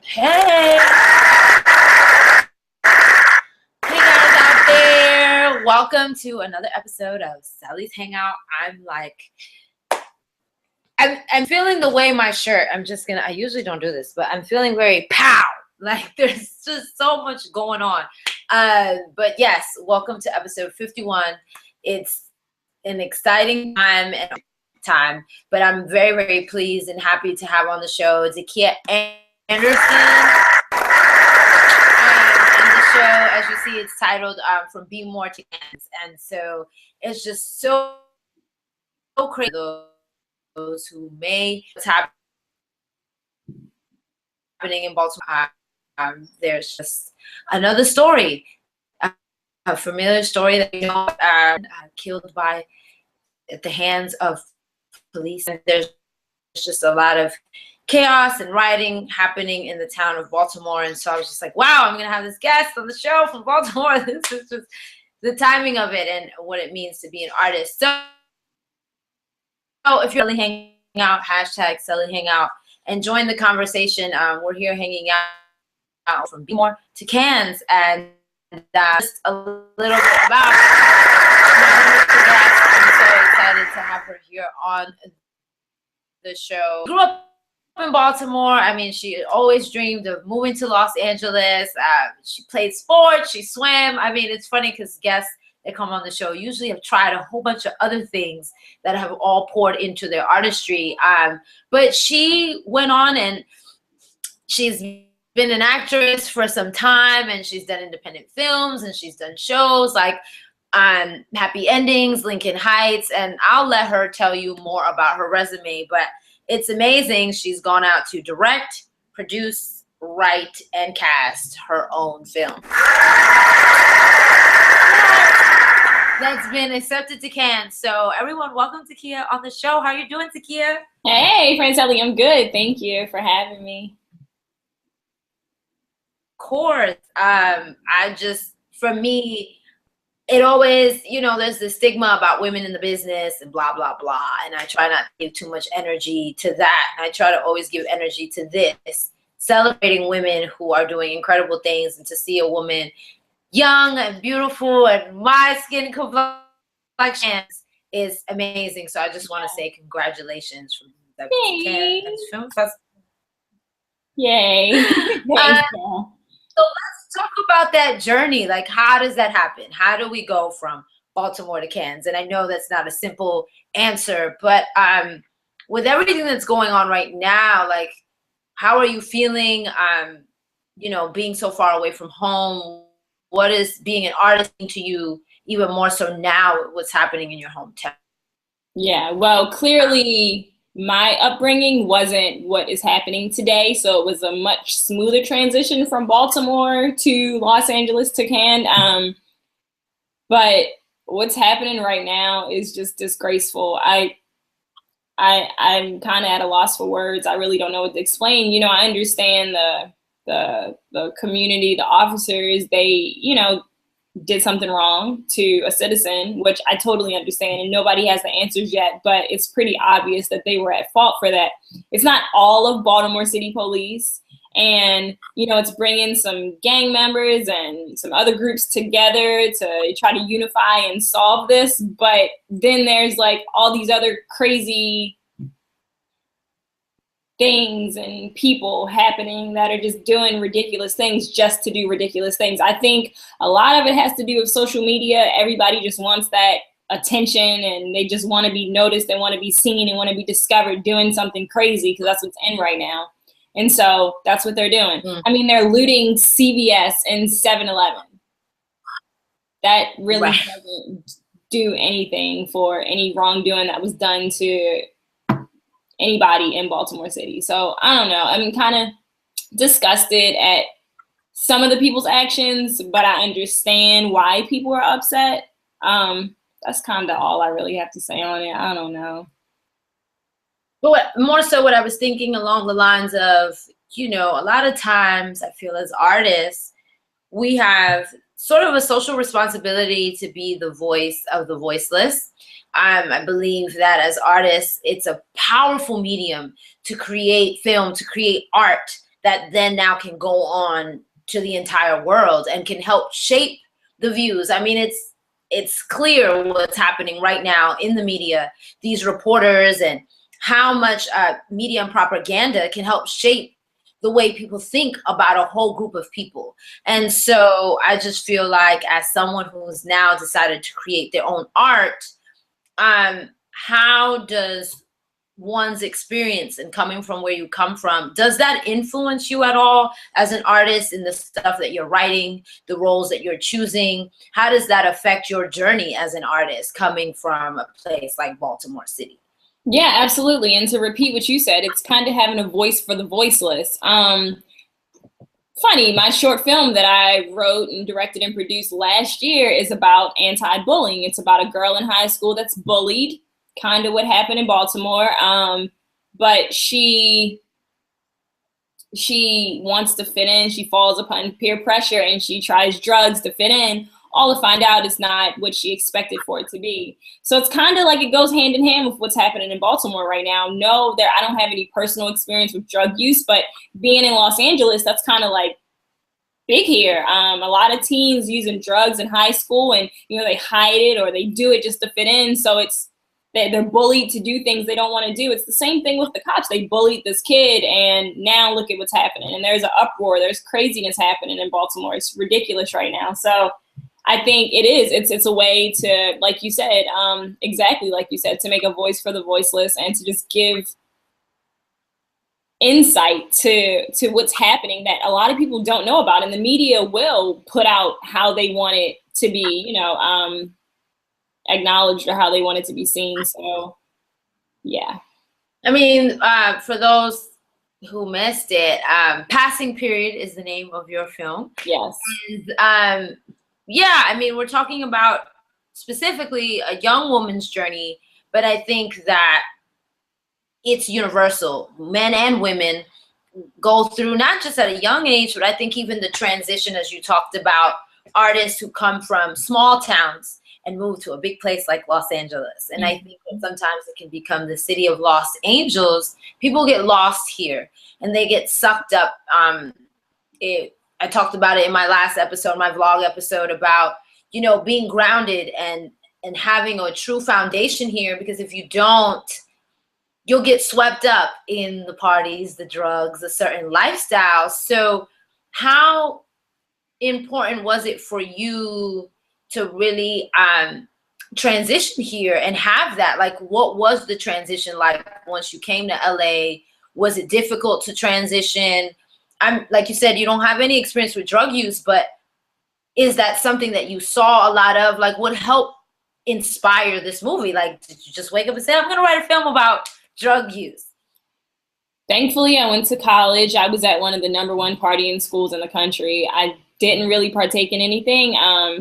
Hey! Hey guys out there! Welcome to another episode of Celi's Hangout. I'm feeling the way my shirt. I usually don't do this, but I'm feeling very pow. Like there's just so much going on. But yes, welcome to episode 51. It's an exciting time, but I'm very, very pleased and happy to have on the show Zakia Anderson. And the show, as you see, it's titled From Be More to CANNES. And so it's just so crazy. Those who may what's happening in Baltimore. There's just another story, a familiar story that killed at the hands of police. And there's just a lot of chaos and rioting happening in the town of Baltimore. And so I was just like, wow, I'm going to have this guest on the show from Baltimore. This is just the timing of it and what it means to be an artist. So if you're really hanging out, hashtag Celihangout, and join the conversation. We're here hanging out from Be More to CANNES, and just a little bit about my guest. I'm so excited to have her here on the show. Grew up in Baltimore. I mean, she always dreamed of moving to Los Angeles. She played sports. She swam. I mean, it's funny because guests that come on the show usually have tried a whole bunch of other things that have all poured into their artistry. But she went on and she's been an actress for some time, and she's done independent films and she's done shows like Happy Endings, Lincoln Heights, and I'll let her tell you more about her resume, but it's amazing. She's gone out to direct, produce, write, and cast her own film. That's been accepted to CANNES. So everyone, welcome Zakia on the show. How are you doing, Zakia? Hey, Franceli, I'm good. Thank you for having me. Of course. For me, it always, there's this stigma about women in the business and blah, blah, blah. And I try not to give too much energy to that. I try to always give energy to this, celebrating women who are doing incredible things, and to see a woman young and beautiful and my skin complexion is amazing. So I just want to say congratulations from the CANNES Film Festival. Yay. So let's talk about that journey. Like, how does that happen? How do we go from Baltimore to CANNES? And I know that's not a simple answer, but with everything that's going on right now, like, how are you feeling, being so far away from home? What is being an artist to you, even more so now, what's happening in your hometown? Yeah, well, clearly my upbringing wasn't what is happening today. So it was a much smoother transition from Baltimore to Los Angeles to CANNES. But what's happening right now is just disgraceful. I'm kind of at a loss for words. I really don't know what to explain. I understand the community, the officers, they, did something wrong to a citizen, which I totally understand, and nobody has the answers yet, but it's pretty obvious that they were at fault for that. It's not all of Baltimore City Police, and, it's bringing some gang members and some other groups together to try to unify and solve this, but then there's like all these other crazy things and people happening that are just doing ridiculous things just to do ridiculous things. I think a lot of it has to do with social media. Everybody just wants that attention, and they just want to be noticed. They want to be seen and want to be discovered doing something crazy, because that's what's in right now. And so that's what they're doing. I mean, they're looting CVS and 7-Eleven. That really doesn't do anything for any wrongdoing that was done to anybody in Baltimore City. So I don't know. I'm kind of disgusted at some of the people's actions, but I understand why people are upset. That's kind of all I really have to say on it. I don't know. But more so what I was thinking along the lines of, a lot of times I feel as artists, we have sort of a social responsibility to be the voice of the voiceless. I believe that as artists, it's a powerful medium to create film, to create art that then now can go on to the entire world and can help shape the views. I mean, it's clear what's happening right now in the media, these reporters, and how much media and propaganda can help shape the way people think about a whole group of people. And so I just feel like, as someone who's now decided to create their own art, how does one's experience and coming from where you come from, does that influence you at all as an artist in the stuff that you're writing, the roles that you're choosing? How does that affect your journey as an artist coming from a place like Baltimore City? Yeah, absolutely. And to repeat what you said, it's kind of having a voice for the voiceless. Funny, my short film that I wrote and directed and produced last year is about anti-bullying. It's about a girl in high school that's bullied, kind of what happened in Baltimore. But she wants to fit in. She falls upon peer pressure and she tries drugs to fit in, all to find out it's not what she expected for it to be. So it's kind of like it goes hand in hand with what's happening in Baltimore right now. No, I don't have any personal experience with drug use, but being in Los Angeles, that's kind of like big here. A lot of teens using drugs in high school, and they hide it or they do it just to fit in. So they're bullied to do things they don't want to do. It's the same thing with the cops. They bullied this kid, and now look at what's happening. And there's an uproar. There's craziness happening in Baltimore. It's ridiculous right now. So I think it is. It's a way to, like you said, exactly like you said, to make a voice for the voiceless and to just give insight to what's happening that a lot of people don't know about. And the media will put out how they want it to be, acknowledged or how they want it to be seen. So, yeah. I mean, for those who missed it, Passing Period is the name of your film. Yes. And, yeah, I mean, we're talking about specifically a young woman's journey, but I think that it's universal. Men and women go through, not just at a young age, but I think even the transition, as you talked about, artists who come from small towns and move to a big place like Los Angeles. And I think that sometimes it can become the city of Los Angeles. People get lost here and they get sucked up. I talked about it in my last episode, my vlog episode, about, being grounded and having a true foundation here, because if you don't, you'll get swept up in the parties, the drugs, a certain lifestyle. So how important was it for you to really transition here and have that? Like, what was the transition like once you came to LA? Was it difficult to transition? Like you said, you don't have any experience with drug use, but is that something that you saw a lot of? Like, what helped inspire this movie? Like, did you just wake up and say, I'm gonna write a film about drug use? Thankfully, I went to college. I was at one of the #1 partying schools in the country. I didn't really partake in anything.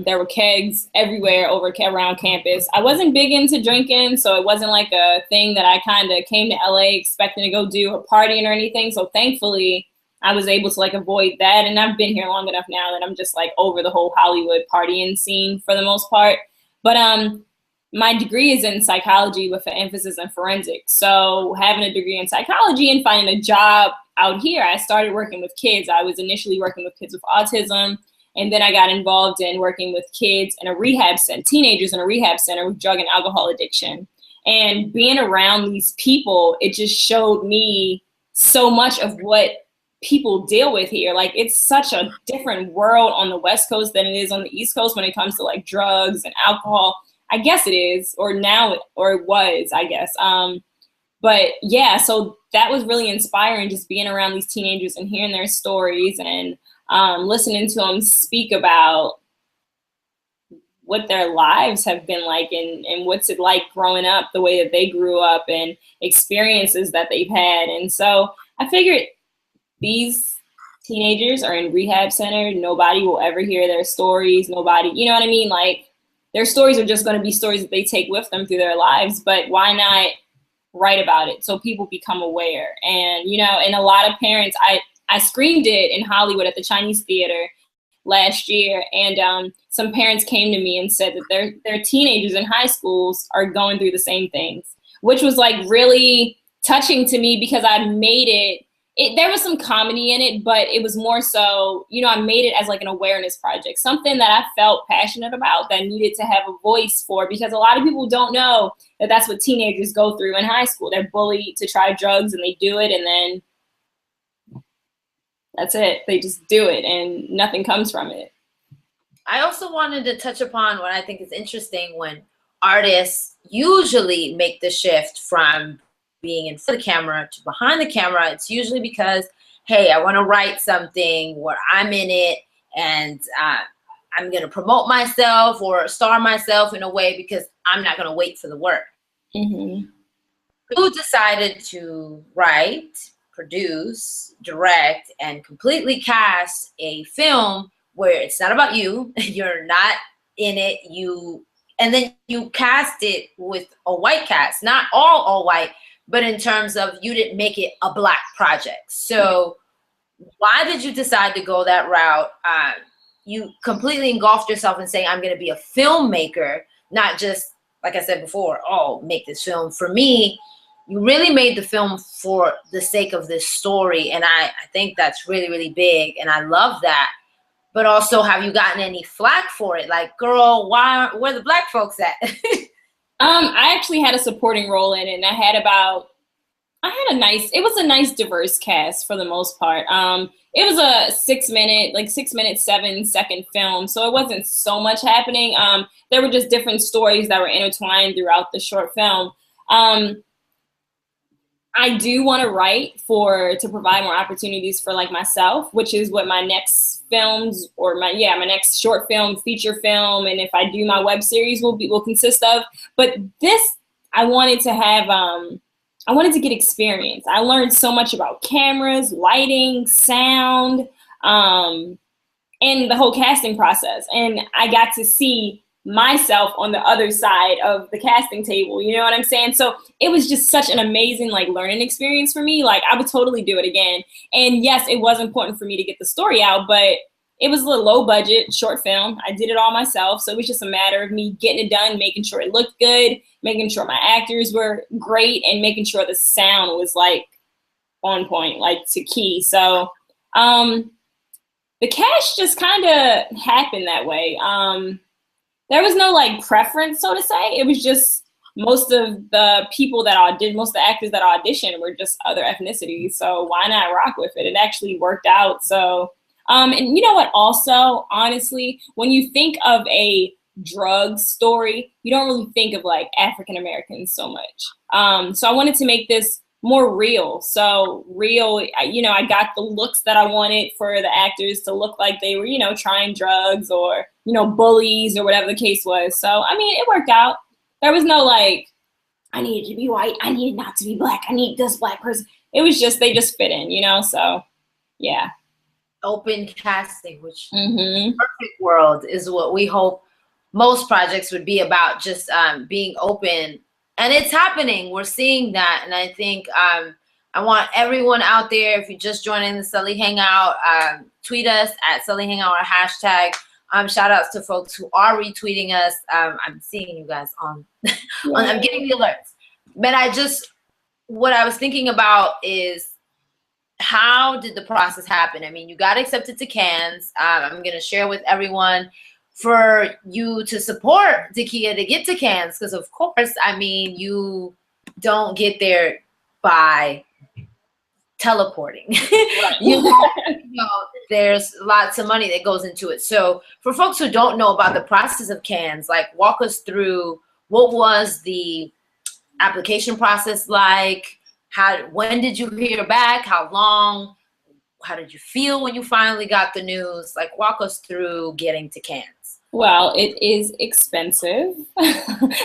There were kegs everywhere around campus. I wasn't big into drinking, so it wasn't like a thing that I kind of came to LA expecting to go do or partying or anything. So thankfully, I was able to avoid that. And I've been here long enough now that I'm just over the whole Hollywood partying scene for the most part. But my degree is in psychology with an emphasis in forensics. So having a degree in psychology and finding a job out here, I started working with kids. I was initially working with kids with autism, and then I got involved in working with kids in a rehab center, teenagers in a rehab center with drug and alcohol addiction. And being around these people, it just showed me so much of what people deal with here. It's such a different world on the West Coast than it is on the East Coast when it comes to drugs and alcohol. I guess it is, or it was, I guess. But yeah, so that was really inspiring, just being around these teenagers and hearing their stories and listening to them speak about what their lives have been like and what's it like growing up, the way that they grew up and experiences that they've had. And so I figured these teenagers are in rehab center. Nobody will ever hear their stories. Nobody, you know what I mean? Their stories are just going to be stories that they take with them through their lives, but why not write about it so people become aware? And, and a lot of parents, I screened it in Hollywood at the Chinese Theater last year, and some parents came to me and said that their teenagers in high schools are going through the same things, which was really touching to me, because I made it there was some comedy in it, but it was more so, you know, I made it as like an awareness project, something that I felt passionate about that needed to have a voice for, because a lot of people don't know that that's what teenagers go through in high school. They're bullied to try drugs and they do it, and then that's it. They just do it and nothing comes from it. I also wanted to touch upon what I think is interesting when artists usually make the shift from being in front of the camera to behind the camera. It's usually because, hey, I want to write something where I'm in it and I'm going to promote myself or star myself in a way because I'm not going to wait for the work. Mm-hmm. Who decided to write, produce, direct, and completely cast a film where it's not about you, you're not in it, and then you cast it with a white cast, not all white, but in terms of you didn't make it a Black project. So why did you decide to go that route? You completely engulfed yourself in saying, I'm going to be a filmmaker, not just, like I said before, oh, make this film. For me, you really made the film for the sake of this story. And I think that's really, really big. And I love that. But also, have you gotten any flack for it? Like, girl, where the Black folks at? I actually had a supporting role in it, and it was a nice diverse cast for the most part. It was a 6 minute, 7-second film, so it wasn't so much happening. There were just different stories that were intertwined throughout the short film. I do want to write to provide more opportunities for like myself, which is what my next films or my next short film, feature film, and if I do my web series will consist of. But this, I wanted to get experience. I learned so much about cameras, lighting, sound, and the whole casting process. And I got to see myself on the other side of the casting table, you know what I'm saying? So it was just such an amazing learning experience for me. Like, I would totally do it again. And yes, it was important for me to get the story out, but it was a little low budget short film. I did it all myself. So it was just a matter of me getting it done, making sure it looked good, making sure my actors were great, and making sure the sound was on point, to key. So the cast just kind of happened that way. There was no preference, so to say. It was just most of the actors that auditioned were just other ethnicities. So why not rock with it? It actually worked out. So, and you know what? Also, honestly, when you think of a drug story, you don't really think of African Americans so much. So I wanted to make this more real. So real, I got the looks that I wanted for the actors to look like they were, trying drugs or, bullies or whatever the case was. So, I mean, it worked out. There was no I needed to be white. I needed not to be Black. I need this Black person. It was just, they just fit in, so yeah. Open casting, which perfect world is what we hope most projects would be about, just being open. And it's happening. We're seeing that. And I think I want everyone out there, if you're just joining the Celi Hangout, tweet us at Celihangout or hashtag. Shout outs to folks who are retweeting us. I'm seeing you guys on, I'm getting the alerts. But what I was thinking about is, how did the process happen? I mean, you got accepted to CANNES. I'm going to share with everyone for you to support Takia to get to CANNES, because of course, I mean, you don't get there by teleporting. There's lots of money that goes into it. So for folks who don't know about the process of CANNES, walk us through, what was the application process like? When did you hear back? How long? How did you feel when you finally got the news? Walk us through getting to CANNES. Well, it is expensive,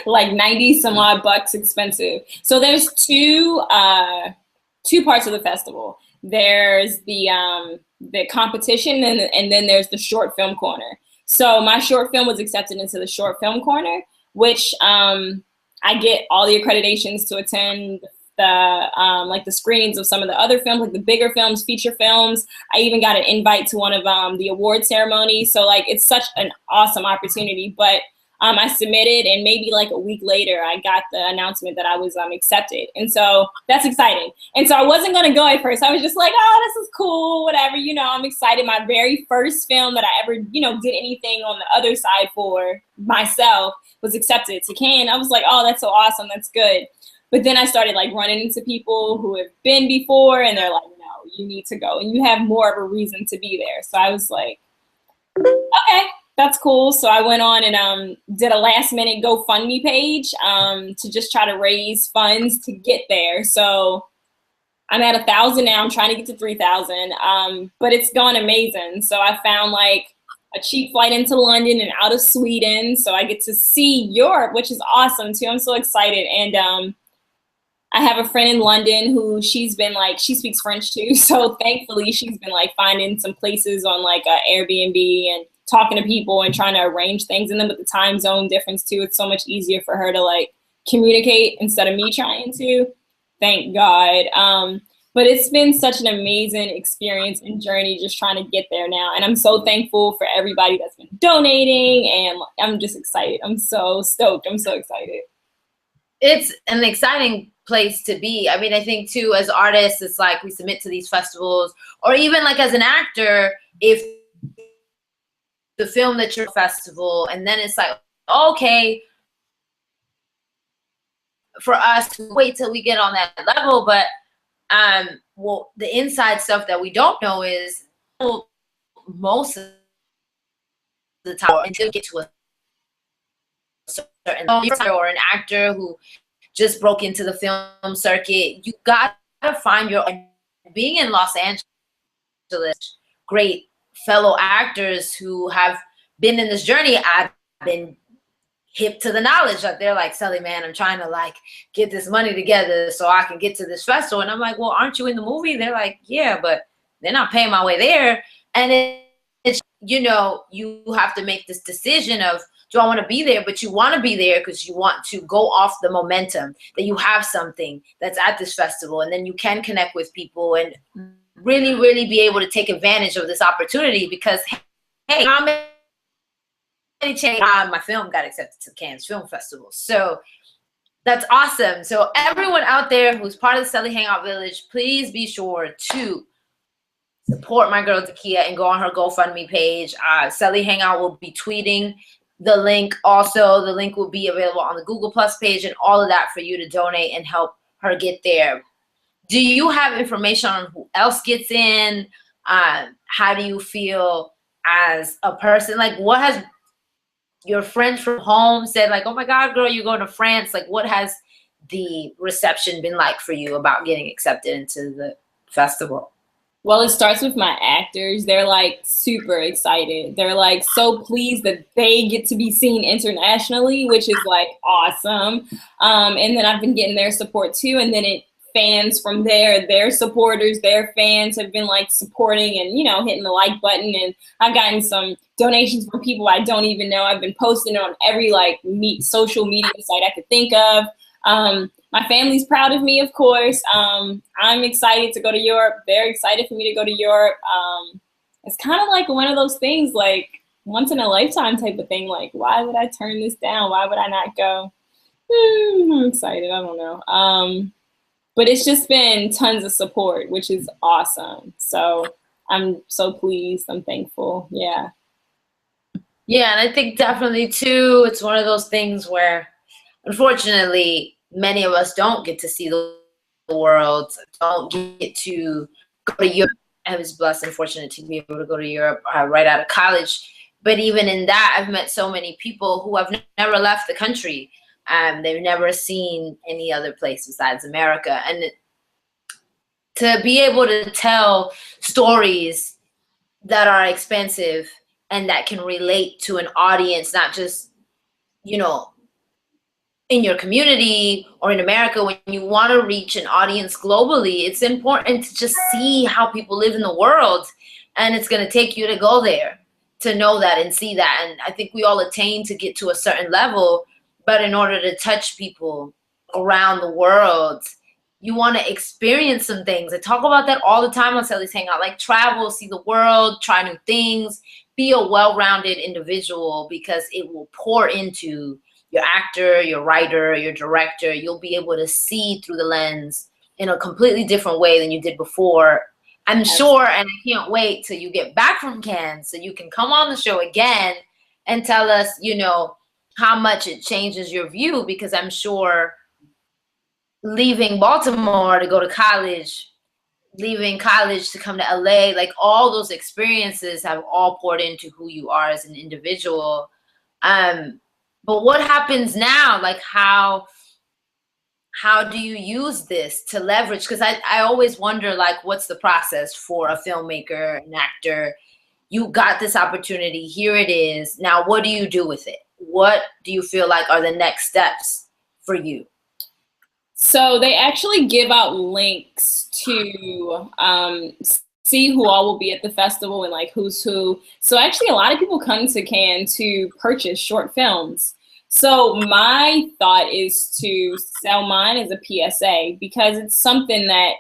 90 some odd bucks expensive. So there's two parts of the festival. There's the competition, and then there's the short film corner. So my short film was accepted into the short film corner, which I get all the accreditations to attend the screenings of some of the other films, the bigger films, feature films. I even got an invite to one of the award ceremonies. So it's such an awesome opportunity. But I submitted, and maybe like a week later, I got the announcement that I was accepted. And so that's exciting. And so I wasn't going to go at first. I was just like, oh, this is cool, whatever. You know, I'm excited. My very first film that I ever, you know, did anything on the other side for myself was accepted to Cannes. I was like, oh, that's so awesome. That's good. But then I started like running into people who have been before, and they're like, no, you need to go, and you have more of a reason to be there. So I was like, okay, that's cool. So I went on and did a last minute GoFundMe page to just try to raise funds to get there. So I'm at 1,000 now. I'm trying to get to 3,000, but it's gone amazing. So I found like a cheap flight into London and out of Sweden. So I get to see Europe, which is awesome too. I'm so excited. And I have a friend in London who she's been like, she speaks French too. So thankfully she's been like finding some places on like Airbnb and talking to people and trying to arrange things. And then with the time zone difference too, it's so much easier for her to like communicate instead of me trying to. Thank God. But it's been such an amazing experience and journey just trying to get there now. And I'm so thankful for everybody that's been donating, and I'm just excited. I'm so stoked. I'm so excited. It's an exciting place to be. I mean, I think too, as artists, it's like we submit to these festivals, or even like as an actor, if the film that you're festival, and then it's like, okay, for us to wait till we get on that level. But well, the inside stuff that we don't know is most of the time until you get to a certain or an actor who just broke into the film circuit, you got to find your own. Being in Los Angeles, great fellow actors who have been in this journey, I've been hip to the knowledge that they're like, Celi, man, I'm trying to like get this money together so I can get to this festival. And I'm like, well, aren't you in the movie? They're like, yeah, but they're not paying my way there. And it's, you know, you have to make this decision of, do I want to be there? But you want to be there because you want to go off the momentum that you have something that's at this festival, and then you can connect with people and really, really be able to take advantage of this opportunity because, hey, how many my film got accepted to Cannes Film Festival. So that's awesome. So everyone out there who's part of the Celihangout Village, please be sure to support my girl Takia and go on her GoFundMe page. Celihangout will be tweeting the link. Also, the link will be available on the Google Plus page and all of that for you to donate and help her get there. Do you have information on who else gets in? How do you feel as a person? Like, what has your friends from home said? Like, oh my God, girl, you're going to France. Like, what has the reception been like for you about getting accepted into the festival? Well, it starts with my actors. They're like super excited. They're like so pleased that they get to be seen internationally, which is like awesome. And then I've been getting their support too. And then fans from there, their supporters, their fans have been like supporting and, you know, hitting the like button. And I've gotten some donations from people I don't even know. I've been posting on every like social media site I could think of. My family's proud of me, of course. I'm excited to go to Europe. They're excited for me to go to Europe. It's kind of like one of those things, like once in a lifetime type of thing. Like, why would I turn this down? Why would I not go? I'm excited. I don't know. But it's just been tons of support, which is awesome. So I'm so pleased. I'm thankful. Yeah. Yeah, and I think definitely too, it's one of those things where, unfortunately, many of us don't get to see the world, don't get to go to Europe. I was blessed and fortunate to be able to go to Europe right out of college. But even in that, I've met so many people who have never left the country. They've never seen any other place besides America. And to be able to tell stories that are expensive and that can relate to an audience, not just, you know, in your community or in America, when you want to reach an audience globally, it's important to just see how people live in the world. And it's going to take you to go there to know that and see that. And I think we all attain to get to a certain level, but in order to touch people around the world, you want to experience some things. I talk about that all the time on Celi's Hangout, like travel, see the world, try new things, be a well-rounded individual, because it will pour into your actor, your writer, your director. You'll be able to see through the lens in a completely different way than you did before, I'm sure. And I can't wait till you get back from Cannes so you can come on the show again and tell us, you know, how much it changes your view, because I'm sure leaving Baltimore to go to college, leaving college to come to LA, like all those experiences have all poured into who you are as an individual. But what happens now? Like how do you use this to leverage? Because I always wonder, like, what's the process for a filmmaker, an actor? You got this opportunity, here it is. Now, what do you do with it? What do you feel like are the next steps for you? So they actually give out links to see who all will be at the festival and like who's who. So actually a lot of people come to Cannes to purchase short films. So my thought is to sell mine as a PSA, because it's something that,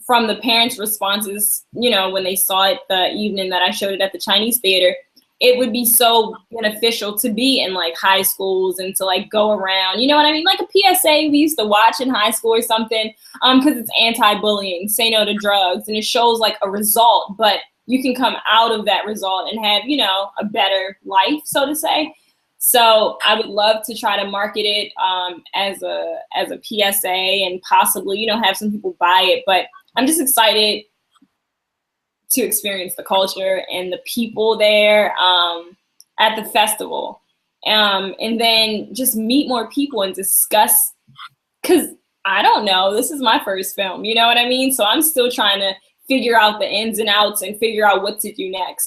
from the parents' responses, you know, when they saw it the evening that I showed it at the Chinese theater, it would be so beneficial to be in like high schools and to like go around, you know what I mean? Like a PSA we used to watch in high school or something, because it's anti-bullying, say no to drugs, and it shows like a result, but you can come out of that result and have, you know, a better life, so to say. So I would love to try to market it as a PSA and possibly, you know, have some people buy it. But I'm just excited to experience the culture and the people there at the festival. And then just meet more people and discuss, because I don't know, this is my first film, you know what I mean? So I'm still trying to figure out the ins and outs and figure out what to do next.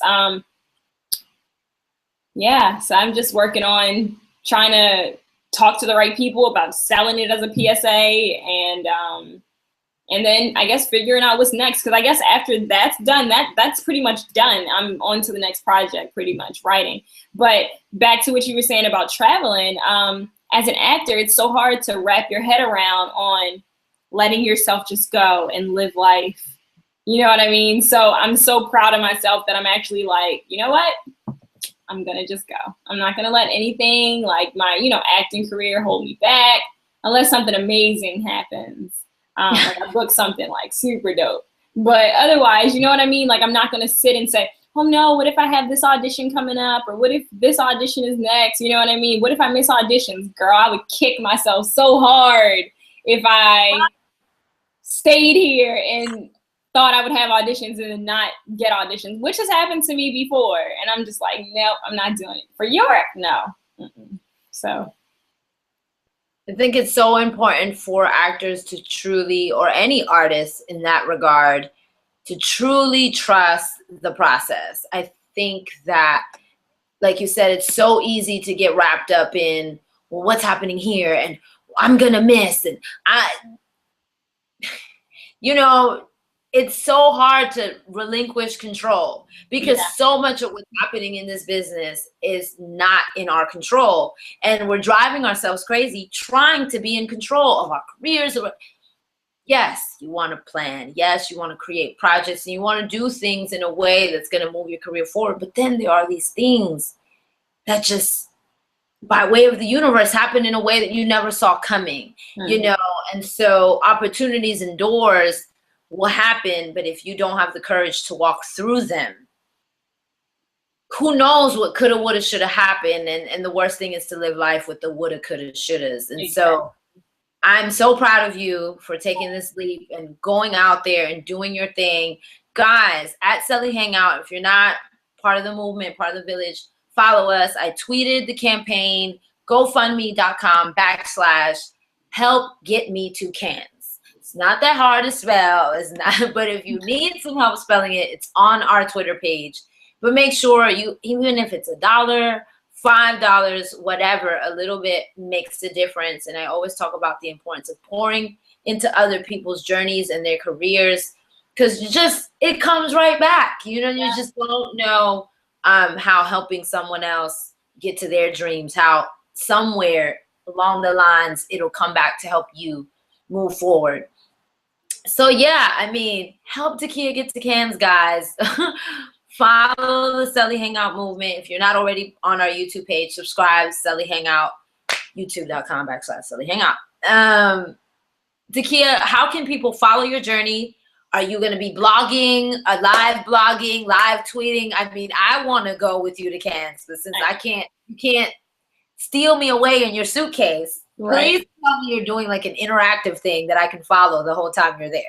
Yeah, so I'm just working on trying to talk to the right people about selling it as a PSA, and then I guess figuring out what's next, because I guess after that's done, that's pretty much done. I'm on to the next project, pretty much writing. But back to what you were saying about traveling, as an actor, it's so hard to wrap your head around on letting yourself just go and live life. You know what I mean? So I'm so proud of myself that I'm actually like, you know what? I'm gonna just go. I'm not gonna let anything like my, you know, acting career hold me back, unless something amazing happens. Like I booked something like super dope. But otherwise, you know what I mean? Like I'm not gonna sit and say, oh no, what if I have this audition coming up? Or what if this audition is next? You know what I mean? What if I miss auditions? Girl, I would kick myself so hard if I stayed here and thought I would have auditions and then not get auditions, which has happened to me before. And I'm just like, nope, I'm not doing it. For Europe, no. So I think it's so important for actors to truly, or any artist in that regard, to truly trust the process. I think that, like you said, it's so easy to get wrapped up in, well, what's happening here? And I'm gonna miss. And you know, it's so hard to relinquish control, because so much of what's happening in this business is not in our control. And we're driving ourselves crazy trying to be in control of our careers. Yes, you want to plan. Yes, you want to create projects and you want to do things in a way that's going to move your career forward. But then there are these things that just, by way of the universe, happen in a way that you never saw coming, you know? And so opportunities and doors will happen, but if you don't have the courage to walk through them, who knows what coulda, woulda, shoulda happened. And the worst thing is to live life with the woulda, coulda, shouldas. And so I'm so proud of you for taking this leap and going out there and doing your thing. Guys, at Celihangout, if you're not part of the movement, part of the village, follow us. I tweeted the campaign, gofundme.com/help get me to Cannes. It's not that hard to spell. It's not, but if you need some help spelling it, it's on our Twitter page. But make sure you, even if it's $1, $5, whatever, a little bit makes a difference. And I always talk about the importance of pouring into other people's journeys and their careers, because it comes right back. You know, you just don't know how helping someone else get to their dreams, how somewhere along the lines it'll come back to help you move forward. So yeah, I mean, help Takia get to Cannes, guys. Follow the Celi Hangout movement. If you're not already on our YouTube page, subscribe. Celi Hangout, youtube.com/Celi Hangout. Dakia, how can people follow your journey? Are you going to be blogging, live tweeting? I mean, I want to go with you to Cannes, but since you can't steal me away in your suitcase. Right. Please tell me you're doing like an interactive thing that I can follow the whole time you're there.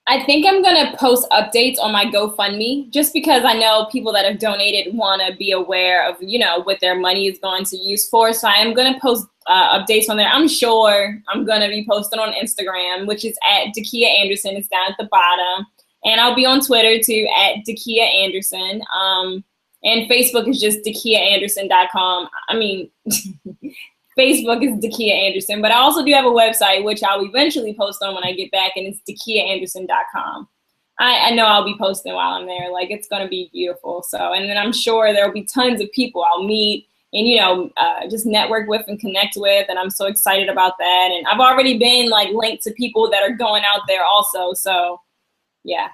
I think I'm going to post updates on my GoFundMe just because I know people that have donated want to be aware of, you know, what their money is going to use for. So I am going to post updates on there. I'm sure I'm going to be posting on Instagram, which is at Dakia Anderson. It's down at the bottom. And I'll be on Twitter too, at Dakia Anderson. And Facebook is just DakiaAnderson.com. I mean, Facebook is Dakia Anderson, but I also do have a website, which I'll eventually post on when I get back, and it's DakiaAnderson.com. I know I'll be posting while I'm there. Like, it's going to be beautiful. So, and then I'm sure there'll be tons of people I'll meet and, you know, just network with and connect with. And I'm so excited about that. And I've already been, like, linked to people that are going out there also. So, yeah,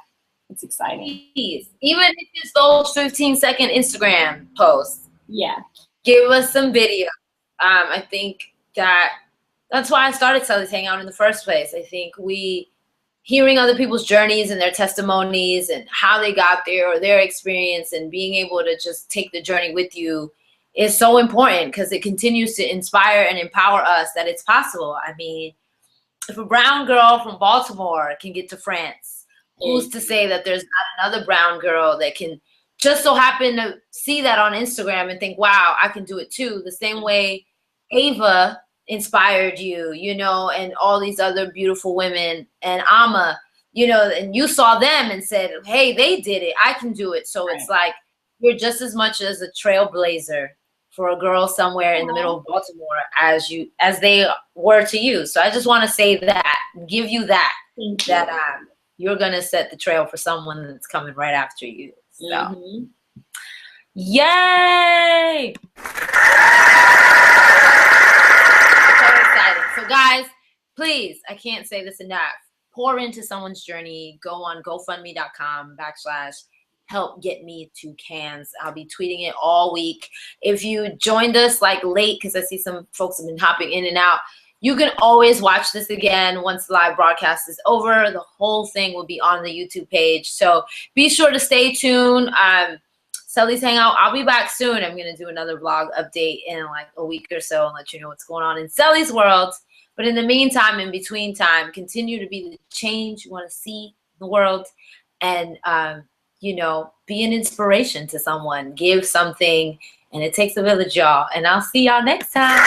it's exciting. Please, even if it's those 15-second Instagram posts. Yeah. Give us some video. I think that's why I started Celi's Hangout in the first place. I think hearing other people's journeys and their testimonies and how they got there or their experience and being able to just take the journey with you is so important because it continues to inspire and empower us that it's possible. I mean, if a brown girl from Baltimore can get to France, who's to say that there's not another brown girl that can just so happen to see that on Instagram and think, wow, I can do it too. The same way Ava inspired you, you know, and all these other beautiful women, and Amma, you know, and you saw them and said, hey, they did it. I can do it. So It's like you're just as much as a trailblazer for a girl somewhere in the middle of Baltimore as they were to you. So I just want to say that, give you that, you're going to set the trail for someone that's coming right after you. So, Yay! So guys, please, I can't say this enough. Pour into someone's journey. Go on GoFundMe.com/help get me to Cannes. I'll be tweeting it all week. If you joined us like late, because I see some folks have been hopping in and out, you can always watch this again once the live broadcast is over. The whole thing will be on the YouTube page. So be sure to stay tuned. Celi's Hangout, I'll be back soon. I'm going to do another vlog update in like a week or so and let you know what's going on in Celi's world. But in the meantime, in between time, continue to be the change you want to see in the world and, you know, be an inspiration to someone. Give something, and it takes a village, y'all. And I'll see y'all next time.